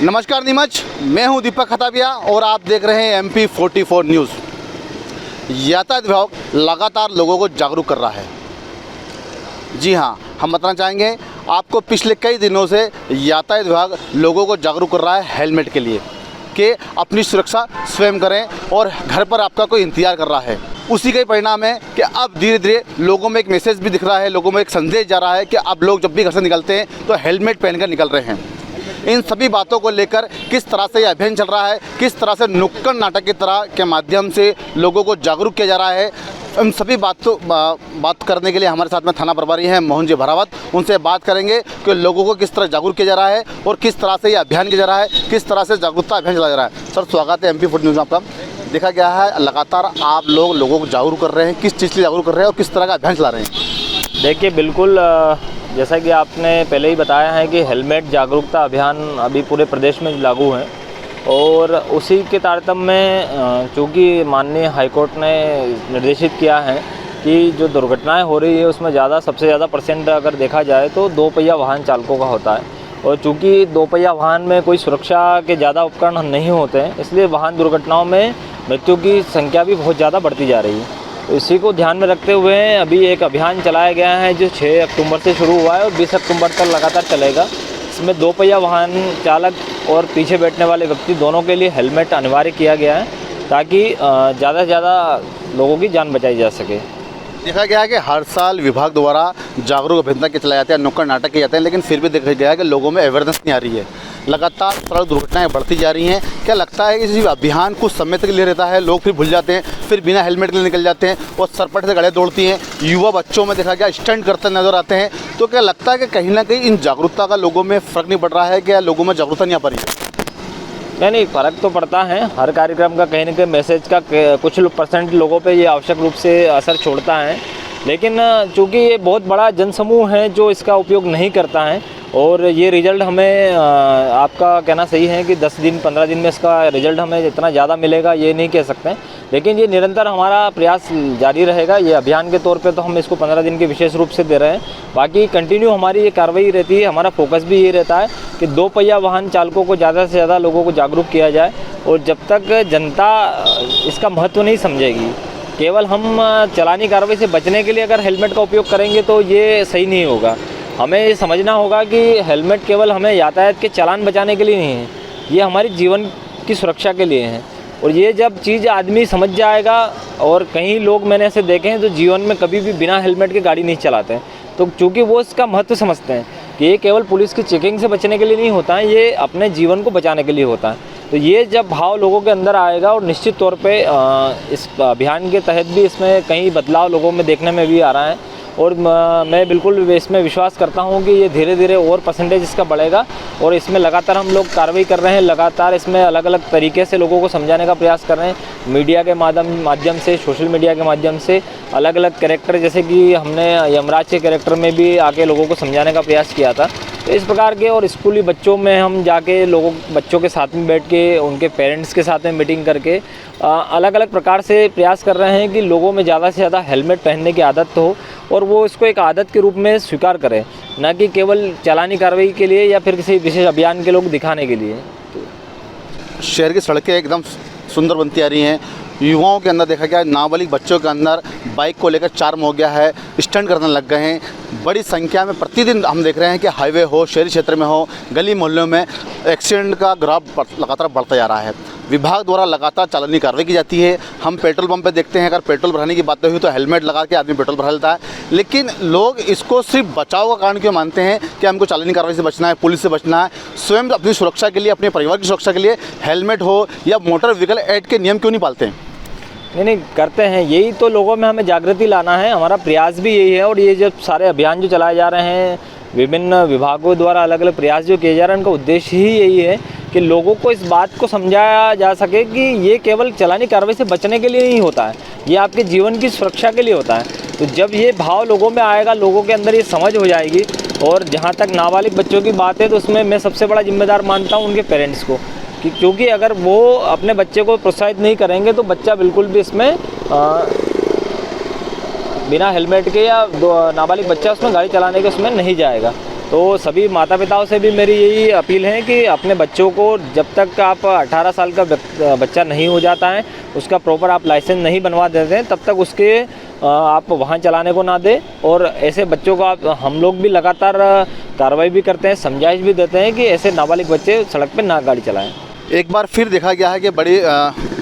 नमस्कार नीमच, मैं हूं दीपक खताबिया और आप देख रहे हैं MP 44 न्यूज़। यातायात विभाग लगातार लोगों को जागरूक कर रहा है। जी हां, हम बताना चाहेंगे आपको पिछले कई दिनों से यातायात विभाग लोगों को जागरूक कर रहा है हेलमेट के लिए कि अपनी सुरक्षा स्वयं करें और घर पर आपका कोई इंतज़ार कर रहा है। उसी का ही परिणाम है कि अब धीरे धीरे लोगों में एक मैसेज भी दिख रहा है, लोगों में एक संदेश जा रहा है कि अब लोग जब भी घर से निकलते हैं तो हेलमेट पहनकर निकल रहे हैं। इन सभी बातों को लेकर किस तरह से यह अभियान चल रहा है, किस तरह से नुक्कड़ नाटक की तरह के माध्यम से लोगों को जागरूक किया जा रहा है, इन सभी बात करने के लिए हमारे साथ में थाना प्रभारी हैं मोहन जी भरावत। उनसे बात करेंगे कि लोगों को किस तरह जागरूक किया जा रहा है और किस तरह से ये अभियान किया जा रहा है, किस तरह से जागरूकता अभियान चलाया जा रहा है। सर, स्वागत है MP 44 न्यूज़ में आपका। देखा गया है लगातार आप लोगों को जागरूक कर रहे हैं, किस चीज़ के लिए जागरूक कर रहे हैं और किस तरह का अभियान चला रहे हैं? देखिए, बिल्कुल जैसा कि आपने पहले ही बताया है कि हेलमेट जागरूकता अभियान अभी पूरे प्रदेश में लागू है और उसी के तारतम्य में चूँकि माननीय हाईकोर्ट ने निर्देशित किया है कि जो दुर्घटनाएं हो रही है उसमें सबसे ज़्यादा परसेंट अगर देखा जाए तो दो पहिया वाहन चालकों का होता है। और चूँकि दो पहिया वाहन में कोई सुरक्षा के ज़्यादा उपकरण नहीं होते हैं, इसलिए वाहन दुर्घटनाओं में मृत्यु की संख्या भी बहुत ज़्यादा बढ़ती जा रही है। तो इसी को ध्यान में रखते हुए अभी एक अभियान चलाया गया है जो 6 अक्टूबर से शुरू हुआ है और 20 अक्टूबर तक लगातार चलेगा। इसमें दो पहिया वाहन चालक और पीछे बैठने वाले व्यक्ति दोनों के लिए हेलमेट अनिवार्य किया गया है ताकि ज़्यादा से ज़्यादा लोगों की जान बचाई जा सके। देखा गया है कि हर साल विभाग द्वारा जागरूक अभियान के चलाए जाते हैं, नुक्कड़ नाटक किए जाते हैं, लेकिन फिर भी देखा गया है कि लोगों में अवेयरनेस नहीं आ रही है। लगातार सड़क दुर्घटनाएं बढ़ती जा रही हैं। क्या लगता है कि इस अभियान कुछ समय तक लिए रहता है, लोग फिर भूल जाते हैं, फिर बिना हेलमेट के लिए निकल जाते हैं और सरपट से गाड़ियाँ दौड़ती हैं, युवा बच्चों में देखा गया स्टंट करते नजर आते हैं। तो क्या लगता है कि कहीं ना कहीं इन जागरूकता का लोगों में फ़र्क नहीं पड़ रहा है? क्या लोगों में जागरूकता नहीं आ पा रही है? नहीं, फ़र्क तो पड़ता है। हर कार्यक्रम का कहीं ना कहीं मैसेज का कुछ परसेंट लोगों पे ये आवश्यक रूप से असर छोड़ता है, लेकिन चूँकि ये बहुत बड़ा जनसमूह है जो इसका उपयोग नहीं करता है और ये रिज़ल्ट हमें आपका कहना सही है कि 10 दिन 15 दिन में इसका रिज़ल्ट हमें इतना ज़्यादा मिलेगा ये नहीं कह सकते हैं, लेकिन ये निरंतर हमारा प्रयास जारी रहेगा। ये अभियान के तौर पे तो हम इसको 15 दिन के विशेष रूप से दे रहे हैं, बाकी कंटिन्यू हमारी ये कार्रवाई रहती है। हमारा फोकस भी ये रहता है कि दो पहिया वाहन चालकों को ज़्यादा से ज़्यादा लोगों को जागरूक किया जाए और जब तक जनता इसका महत्व नहीं समझेगी, केवल हम चलानी कार्रवाई से बचने के लिए अगर हेलमेट का उपयोग करेंगे तो ये सही नहीं होगा। हमें ये समझना होगा कि हेलमेट केवल हमें यातायात के चालान बचाने के लिए नहीं है, ये हमारी जीवन की सुरक्षा के लिए है। और ये जब चीज़ आदमी समझ जाएगा, और कई लोग मैंने ऐसे देखे हैं जो जीवन में कभी भी बिना हेलमेट के गाड़ी नहीं चलाते हैं, तो चूँकि वो इसका महत्व समझते हैं कि ये केवल पुलिस की चेकिंग से बचने के लिए नहीं होता है, ये अपने जीवन को बचाने के लिए होता है। तो ये जब भाव लोगों के अंदर आएगा और निश्चित तौर पे इस अभियान के तहत भी इसमें कई बदलाव लोगों में देखने में भी आ रहा है और मैं बिल्कुल इसमें विश्वास करता हूँ कि ये धीरे धीरे और परसेंटेज इसका बढ़ेगा और इसमें लगातार हम लोग कार्रवाई कर रहे हैं। लगातार इसमें अलग अलग तरीके से लोगों को समझाने का प्रयास कर रहे हैं, मीडिया के माध्यम से, सोशल मीडिया के माध्यम से, अलग अलग कैरेक्टर, जैसे कि हमने यमराज के कैरेक्टर में भी आके लोगों को समझाने का प्रयास किया था। तो इस प्रकार के और स्कूली बच्चों में हम जाके बच्चों के साथ में बैठ के उनके पेरेंट्स के साथ में मीटिंग करके अलग अलग प्रकार से प्रयास कर रहे हैं कि लोगों में ज़्यादा से ज़्यादा हेलमेट पहनने की आदत हो और वो इसको एक आदत के रूप में स्वीकार करें, न कि केवल चालानी कार्रवाई के लिए या फिर किसी विशेष अभियान के लोग दिखाने के लिए। शहर की सड़कें एकदम सुंदर बनती आ रही हैं। युवाओं के अंदर देखा गया, नाबालिग बच्चों के अंदर बाइक को लेकर चार्म हो गया है, स्टंट करने लग गए हैं। बड़ी संख्या में प्रतिदिन हम देख रहे हैं कि हाईवे हो, शहरी क्षेत्र में हो, गली मोहल्लों में एक्सीडेंट का ग्राफ लगातार बढ़ता जा रहा है। विभाग द्वारा लगातार चालानी कार्रवाई की जाती है। हम पेट्रोल पंप पे देखते हैं, अगर पेट्रोल भराने की बात हुई तो हेलमेट लगा के आदमी पेट्रोल भरा लेता है, लेकिन लोग इसको सिर्फ बचाव का कारण क्यों मानते हैं कि हमको चालानी कार्रवाई से बचना है, पुलिस से बचना है, स्वयं अपनी सुरक्षा के लिए, अपने परिवार की सुरक्षा के लिए हेलमेट हो या मोटर व्हीकल एक्ट के नियम क्यों नहीं पालते हैं? नहीं करते हैं। यही तो लोगों में हमें जागृति लाना है, हमारा प्रयास भी यही है। और ये जो सारे अभियान जो चलाए जा रहे हैं, विभिन्न विभागों द्वारा अलग अलग प्रयास जो किए जा रहे हैं, उनका उद्देश्य ही यही है कि लोगों को इस बात को समझाया जा सके कि ये केवल चालानी कार्रवाई से बचने के लिए नहीं होता है, ये आपके जीवन की सुरक्षा के लिए होता है। तो जब ये भाव लोगों में आएगा, लोगों के अंदर ये समझ हो जाएगी। और जहाँ तक नाबालिग बच्चों की बात है तो उसमें मैं सबसे बड़ा जिम्मेदार मानता हूँ उनके पेरेंट्स को, क्योंकि अगर वो अपने बच्चे को प्रोत्साहित नहीं करेंगे तो बच्चा बिल्कुल भी इसमें बिना हेलमेट के या नाबालिग बच्चा उसमें गाड़ी चलाने के उसमें नहीं जाएगा। तो सभी माता पिताओं से भी मेरी यही अपील है कि अपने बच्चों को जब तक आप 18 साल का बच्चा नहीं हो जाता है, उसका प्रॉपर आप लाइसेंस नहीं बनवा देते हैं, तब तक उसके आप वाहन चलाने को ना दें। और ऐसे बच्चों को आप हम लोग भी लगातार कार्रवाई भी करते हैं, समझाइश भी देते हैं कि ऐसे नाबालिग बच्चे सड़क पर ना गाड़ी चलाएं। एक बार फिर देखा गया है कि बड़ी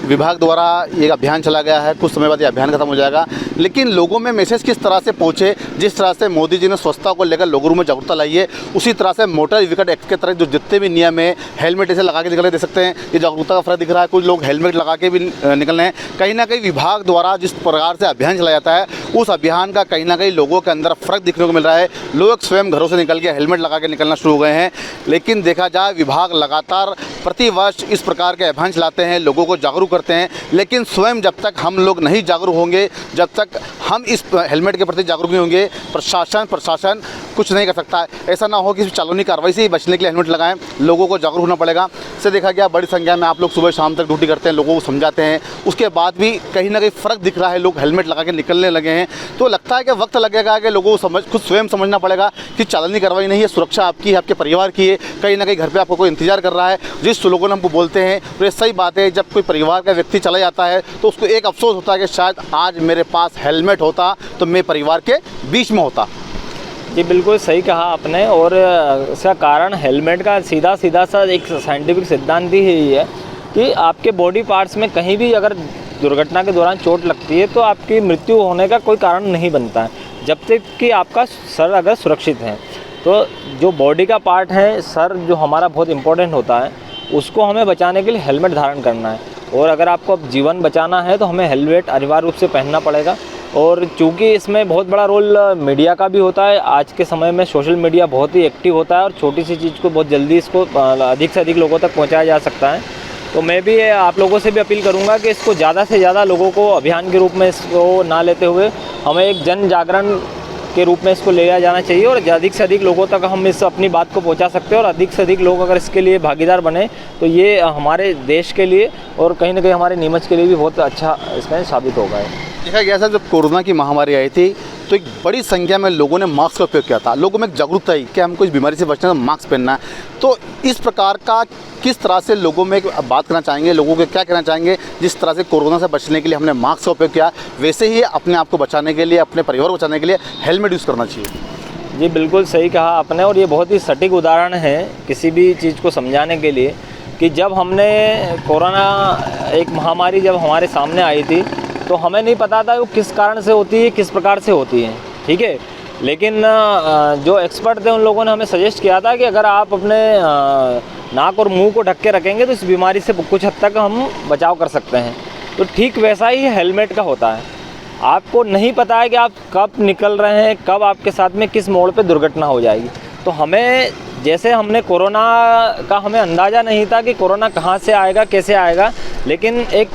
विभाग द्वारा ये अभियान चला गया है, कुछ समय बाद ये अभियान खत्म हो जाएगा, लेकिन लोगों में मैसेज किस तरह से पहुँचे, जिस तरह से मोदी जी ने स्वच्छता को लेकर लोगों में जागरूकता लाई है, उसी तरह से मोटर व्हीकल एक्ट के तहत जो जितने भी नियम है, हेलमेट ऐसे लगा के निकल दे सकते हैं। ये जागरूकता का फर्क दिख रहा है, कुछ लोग हेलमेट लगा के भी निकल रहे हैं। कहीं ना कहीं विभाग द्वारा जिस प्रकार से अभियान चलाया जाता है, उस अभियान का कहीं ना कहीं लोगों के अंदर फ़र्क दिखने को मिल रहा है। लोग स्वयं घरों से निकल के हेलमेट लगा के निकलना शुरू हो गए हैं। लेकिन देखा जाए, विभाग लगातार प्रतिवर्ष इस प्रकार के अभियान चलाते हैं, लोगों को जागरूक करते हैं, लेकिन स्वयं जब तक हम लोग नहीं जागरूक होंगे, जब तक हम इस हेलमेट के प्रति जागरूक नहीं होंगे, प्रशासन कुछ नहीं कर सकता है। ऐसा ना हो कि कानूनी कार्रवाई से ही बचने के लिए हेलमेट लगाएं, लोगों को जागरूक होना पड़ेगा। इससे देखा गया बड़ी संख्या में आप लोग सुबह शाम तक ड्यूटी करते हैं, लोगों को समझाते हैं, उसके बाद भी कहीं ना कहीं फ़र्क दिख रहा है, लोग हेलमेट लगा के निकलने लगे हैं। तो लगता है कि वक्त लगेगा कि लोगों को खुद स्वयं समझना पड़ेगा कि चालानी कार्रवाई नहीं है, सुरक्षा आपकी है, आपके परिवार की है। कहीं ना कहीं घर पर आपको कोई इंतजार कर रहा है, जिस लोगों ने हमको बोलते हैं। तो ये सही बात है, जब कोई परिवार का व्यक्ति चला जाता है तो उसको एक अफसोस होता है कि शायद आज मेरे पास हेलमेट होता तो मैं परिवार के बीच में होता। जी बिल्कुल सही कहा आपने। और इसका कारण हेलमेट का सीधा सा एक साइंटिफिक सिद्धांत ही यही है कि आपके बॉडी पार्ट्स में कहीं भी अगर दुर्घटना के दौरान चोट लगती है तो आपकी मृत्यु होने का कोई कारण नहीं बनता है, जब तक कि आपका सर अगर सुरक्षित है। तो जो बॉडी का पार्ट है, सर जो हमारा बहुत इम्पोर्टेंट होता है, उसको हमें बचाने के लिए हेलमेट धारण करना है। और अगर आपको अब जीवन बचाना है तो हमें हेलमेट अनिवार्य रूप से पहनना पड़ेगा। और चूँकि इसमें बहुत बड़ा रोल मीडिया का भी होता है, आज के समय में सोशल मीडिया बहुत ही एक्टिव होता है और छोटी सी चीज़ को बहुत जल्दी इसको अधिक से अधिक लोगों तक पहुंचाया जा सकता है। तो मैं भी आप लोगों से भी अपील करूंगा कि इसको ज़्यादा से ज़्यादा लोगों को अभियान के रूप में इसको ना लेते हुए हमें एक जन जागरण के रूप में इसको ले जाना चाहिए और अधिक से अधिक लोगों तक हम इस अपनी बात को पहुंचा सकते हैं। और अधिक से अधिक लोग अगर इसके लिए भागीदार बने तो ये हमारे देश के लिए और कहीं ना कहीं हमारे नीमच के लिए भी बहुत अच्छा इसमें साबित होगा। देखा गया सर, जब कोरोना की महामारी आई थी तो एक बड़ी संख्या में लोगों ने मास्क का उपयोग किया था। लोगों में जागरूकता ही कि हमको इस बीमारी से बचना है तो मास्क पहनना है। तो इस प्रकार का किस तरह से लोगों में बात करना चाहेंगे, लोगों को क्या कहना चाहेंगे? जिस तरह से कोरोना से बचने के लिए हमने मास्क का उपयोग किया, वैसे ही अपने आप को बचाने के लिए, अपने परिवार को बचाने के लिए हेलमेट यूज़ करना चाहिए। जी बिल्कुल सही कहा आपने। और ये बहुत ही सटीक उदाहरण है किसी भी चीज़ को समझाने के लिए कि जब हमने कोरोना एक महामारी जब हमारे सामने आई थी तो हमें नहीं पता था वो किस कारण से होती है, किस प्रकार से होती है, ठीक है। लेकिन जो एक्सपर्ट थे उन लोगों ने हमें सजेस्ट किया था कि अगर आप अपने नाक और मुंह को ढक के रखेंगे तो इस बीमारी से कुछ हद तक हम बचाव कर सकते हैं। तो ठीक वैसा ही हेलमेट का होता है। आपको नहीं पता है कि आप कब निकल रहे हैं, कब आपके साथ में किस मोड़ पे दुर्घटना हो जाएगी। तो हमें जैसे हमने कोरोना का हमें अंदाज़ा नहीं था कि कोरोना कहाँ से आएगा, कैसे आएगा, लेकिन एक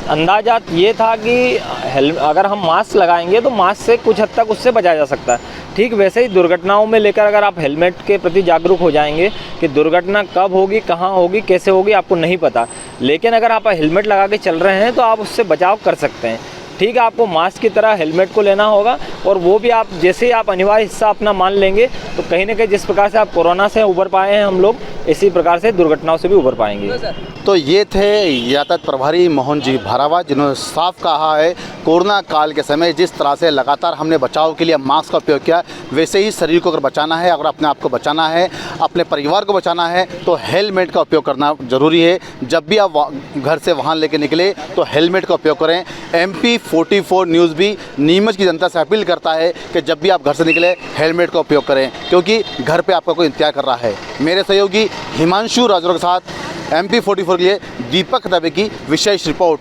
अंदाजा ये था कि अगर हम मास्क लगाएंगे तो मास्क से कुछ हद तक उससे बचा जा सकता है। ठीक वैसे ही दुर्घटनाओं में लेकर अगर आप हेलमेट के प्रति जागरूक हो जाएंगे कि दुर्घटना कब होगी, कहाँ होगी, कैसे होगी, आपको नहीं पता, लेकिन अगर आप हेलमेट लगा के चल रहे हैं तो आप उससे बचाव कर सकते हैं। ठीक है, आपको मास्क की तरह हेलमेट को लेना होगा और वो भी आप जैसे ही आप अनिवार्य हिस्सा अपना मान लेंगे तो कहीं ना कहीं जिस प्रकार से आप कोरोना से उबर पाए हैं हम लोग, इसी प्रकार से दुर्घटनाओं से भी उबर पाएंगे। तो ये थे यातायात प्रभारी मोहन जी भारावत, जिन्होंने साफ कहा है कोरोना काल के समय जिस तरह से लगातार हमने बचाव के लिए मास्क का उपयोग किया, वैसे ही शरीर को अगर बचाना है, अगर अपने आप को बचाना है, अपने परिवार को बचाना है तो हेलमेट का उपयोग करना ज़रूरी है। जब भी आप घर से वाहन लेके निकले तो हेलमेट का उपयोग करें। MP44 न्यूज़ भी नीमच की जनता से अपील करता है कि जब भी आप घर से निकले हेलमेट का उपयोग करें, क्योंकि घर पे आपका कोई इंतजार कर रहा है। मेरे सहयोगी हिमांशु राजौरा के साथ MP44 के लिए दीपक दबे की विशेष रिपोर्ट।